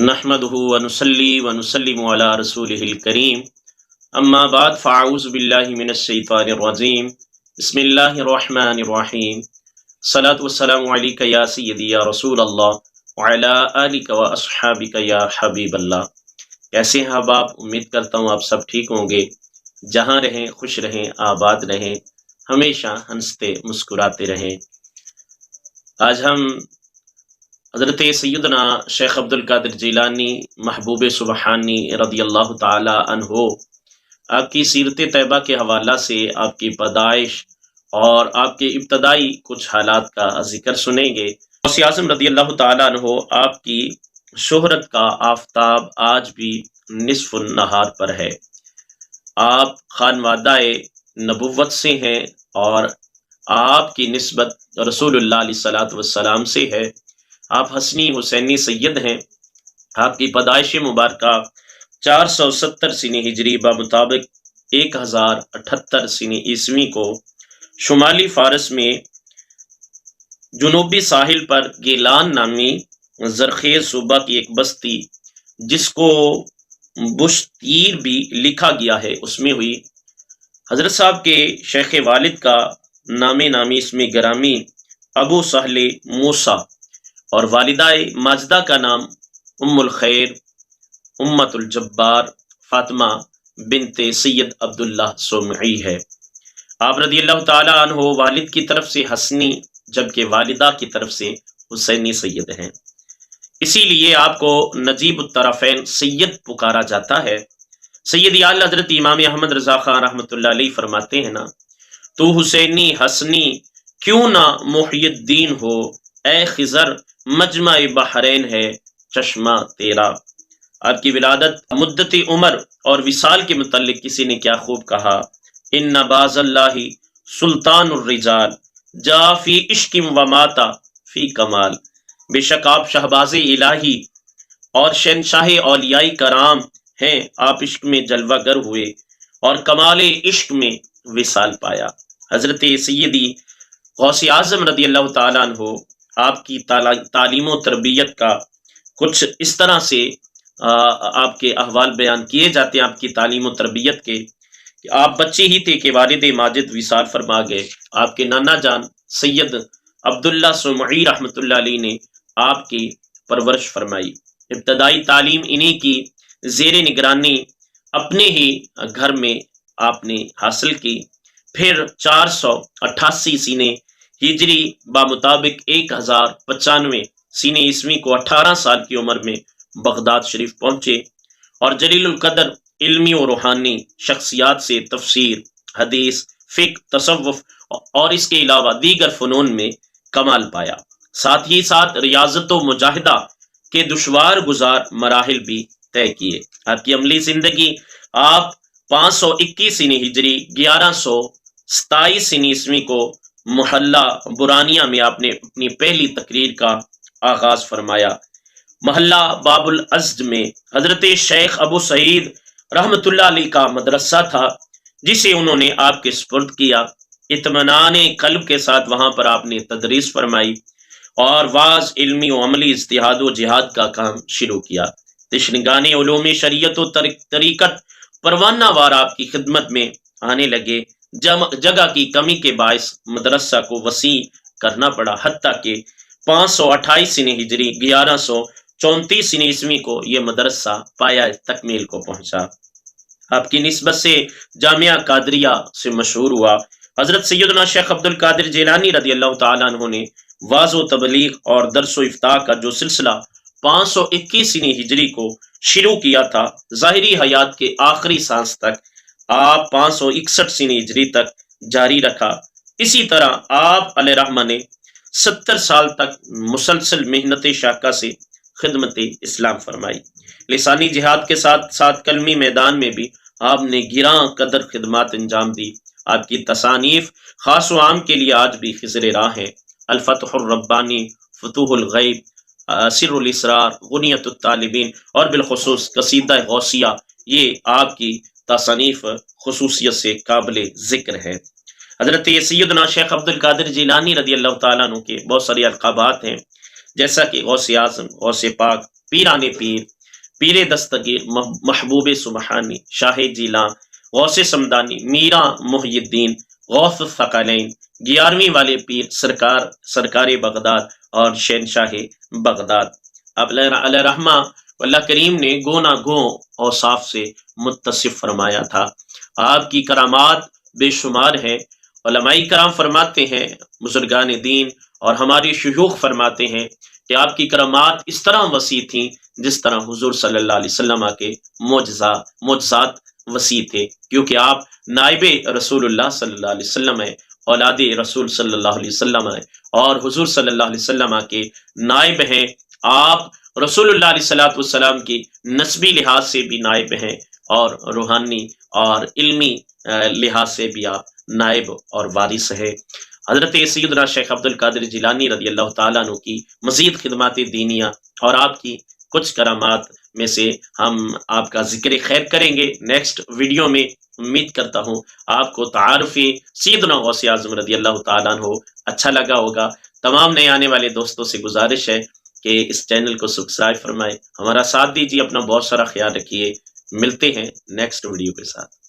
نحمدہ ونصلی ونسلم علی رسولہ الکریم اما بعد فاعوذ باللہ من الشیطان الرجیم بسم اللہ الرحمن الرحیم الصلاۃ والسلام علیک یا سیدی یا رسول اللہ وعلی آلک و اصحابک یا حبیب اللہ۔ کیسے ہیں آپ؟ امید کرتا ہوں آپ سب ٹھیک ہوں گے، جہاں رہیں خوش رہیں آباد رہیں، ہمیشہ ہنستے مسکراتے رہیں۔ آج ہم حضرت سیدنا شیخ عبد القادر جیلانی محبوب سبحانی رضی اللہ تعالی عنہ آپ کی سیرت طیبہ کے حوالہ سے آپ کی پیدائش اور آپ کے ابتدائی کچھ حالات کا ذکر سنیں گے۔ غوث اعظم رضی اللہ تعالی عنہ آپ کی شہرت کا آفتاب آج بھی نصف النہار پر ہے۔ آپ خانوادہ نبوت سے ہیں اور آپ کی نسبت رسول اللہ علیہ الصلوۃ والسلام سے ہے۔ آپ حسنی حسینی سید ہیں۔ آپ کی پیدائش مبارکہ 470 سنی ہجری بمطابق 1078 سنی عیسوی کو شمالی فارس میں جنوبی ساحل پر گیلان نامی زرخیز صوبہ کی ایک بستی جس کو بشتیر بھی لکھا گیا ہے اس میں ہوئی۔ حضرت صاحب کے شیخ والد کا نام نامی اس میں گرامی ابو سہل موسیٰ اور والدہ ماجدہ کا نام ام الخیر امت الجبار فاطمہ بنت سید عبداللہ سومعی ہے۔ آپ رضی اللہ تعالی عنہ والد کی طرف سے حسنی جبکہ والدہ کی طرف سے حسینی سید ہیں، اسی لیے آپ کو نجیب الطرفین سید پکارا جاتا ہے۔ سید اعلی حضرت امام احمد رضا خان رحمۃ اللہ علیہ فرماتے ہیں نا، تو حسینی حسنی کیوں نہ محی الدین ہو، اے خضر مجمع بحرین ہے چشمہ تیرا۔ آپ کی ولادت، مدت عمر اور وصال کے متعلق کسی نے کیا خوب کہا، ان باز اللہ سلطان الرجال جا فی عشق و ماتا فی کمال۔ بے شک آپ شہباز الہی اور شہنشاہ اولیاء کرام ہیں، آپ عشق میں جلوہ گر ہوئے اور کمال عشق میں وصال پایا۔ حضرت سیدی غوث اعظم رضی اللہ تعالیٰ عنہ آپ کی تعلیم و تربیت کا کچھ اس طرح سے آپ کے احوال بیان کیے جاتے ہیں آپ کی تعلیم و تربیت کے، کہ آپ بچے ہی تھے کہ والد ماجد وصال فرما گئے۔ آپ کے نانا جان سید عبداللہ سومعی رحمۃ اللہ علیہ نے آپ کی پرورش فرمائی۔ ابتدائی تعلیم انہی کی زیر نگرانی اپنے ہی گھر میں آپ نے حاصل کی، پھر 488 سینے ہجری بمطابق 1095 سینے عیسوی کو 18 سال کی عمر میں بغداد شریف پہنچے اور جلیل القدر علمی و روحانی شخصیات سے تفسیر، حدیث، فقہ، تصوف اور اس کے علاوہ دیگر فنون میں کمال پایا۔ ساتھ ہی ساتھ ریاضت و مجاہدہ کے دشوار گزار مراحل بھی طے کیے۔ آپ کی عملی زندگی، آپ 521 سنی ہجری 1127 سنی عیسوی کو محلہ برانیہ میں آپ نے اپنی پہلی تقریر کا آغاز فرمایا۔ محلہ باب الازد میں حضرت شیخ ابو سعید رحمۃ اللہ علیہ کا مدرسہ تھا جسے انہوں نے آپ کے سپرد کیا۔ اطمینان قلب کے ساتھ وہاں پر آپ نے تدریس فرمائی اور واعظ، علمی و عملی اجتہاد و جہاد کا کام شروع کیا۔ تشنگان علوم شریعت و طریقت پروانہ وار آپ کی خدمت میں آنے لگے۔ جگہ کی کمی کے باعث مدرسہ کو وسیع کرنا پڑا، حتیٰ کہ 528 سنی ہجری 1134 سنی عیسوی کو یہ مدرسہ پایہ تکمیل کو پہنچا۔ آپ کی نسبت سے جامعہ قادریہ سے مشہور ہوا۔ حضرت سیدنا شیخ عبد القادر جیلانی رضی اللہ تعالیٰ عنہ نے واعظ و تبلیغ اور درس و افتاء کا جو سلسلہ 521 سنی ہجری کو شروع کیا تھا، ظاہری حیات کے آخری سانس تک آپ 561 سنی ہجری تک جاری رکھا۔ اسی طرح آپ علیہ رحمہ نے 70 سال تک مسلسل محنت شاقہ سے خدمت اسلام فرمائی۔ لسانی جہاد کے ساتھ ساتھ کلمی میدان میں بھی آپ نے گراں قدر خدمات انجام دی۔ آپ کی تصانیف خاص و عام کے لیے آج بھی خضر راہ ہیں۔ الفتح الربانی، فتوح الغیب، سر الاسرار، غنیت الطالبین اور بالخصوص قصیدہ غوثیہ، یہ آپ کی تصانیف خصوصیت سے قابل ذکر ہے۔ حضرت سیدنا شیخ عبد القادر جیلانی رضی اللہ تعالیٰ عنہ کے بہت سارے القابات ہیں، جیسا کہ غوث اعظم، غوث پاک، پیران پیر، پیر دستگیر، محبوب سبحانی، شاہ جیلاں، غوث سمدانی، میرا محی الدین، غوث الثقلین، 11ویں والے پیر سرکار بغداد اور شہنشاہ بغداد۔ اب علیہ رحمہ اللہ کریم نے گونا گو اوصاف سے متصف فرمایا تھا۔ آپ کی کرامات بے شمار ہیں۔ علماء کرام فرماتے ہیں، بزرگان دین اور ہمارے شیوخ فرماتے ہیں کہ آپ کی کرامات اس طرح وسیع تھیں جس طرح حضور صلی اللہ علیہ وسلم کے معجزات وسیع تھے، کیونکہ آپ نائب رسول اللہ صلی اللہ علیہ وسلم ہیں، اولاد رسول صلی اللہ علیہ وسلم ہیں، اور حضور صلی اللہ علیہ وسلم کے نائب ہیں۔ آپ رسول اللہ علیہ والسلام کی نسبی لحاظ سے بھی نائب ہیں، اور روحانی اور علمی لحاظ سے بھی آپ نائب اور وارث ہے۔ حضرت سیدنا شیخ عبد القادر جیلانی رضی اللہ تعالیٰ عنہ کی مزید خدمات دینیہ اور آپ کی کچھ کرامات میں سے ہم آپ کا ذکر خیر کریں گے نیکسٹ ویڈیو میں۔ امید کرتا ہوں آپ کو تعارف سیدنا غوث اعظم رضی اللہ تعالیٰ عنہ اچھا لگا ہوگا۔ تمام نئے آنے والے دوستوں سے گزارش ہے کہ اس چینل کو سبسکرائب فرمائیں، ہمارا ساتھ دیجیے، اپنا بہت سارا خیال رکھیے۔ ملتے ہیں نیکسٹ ویڈیو کے ساتھ۔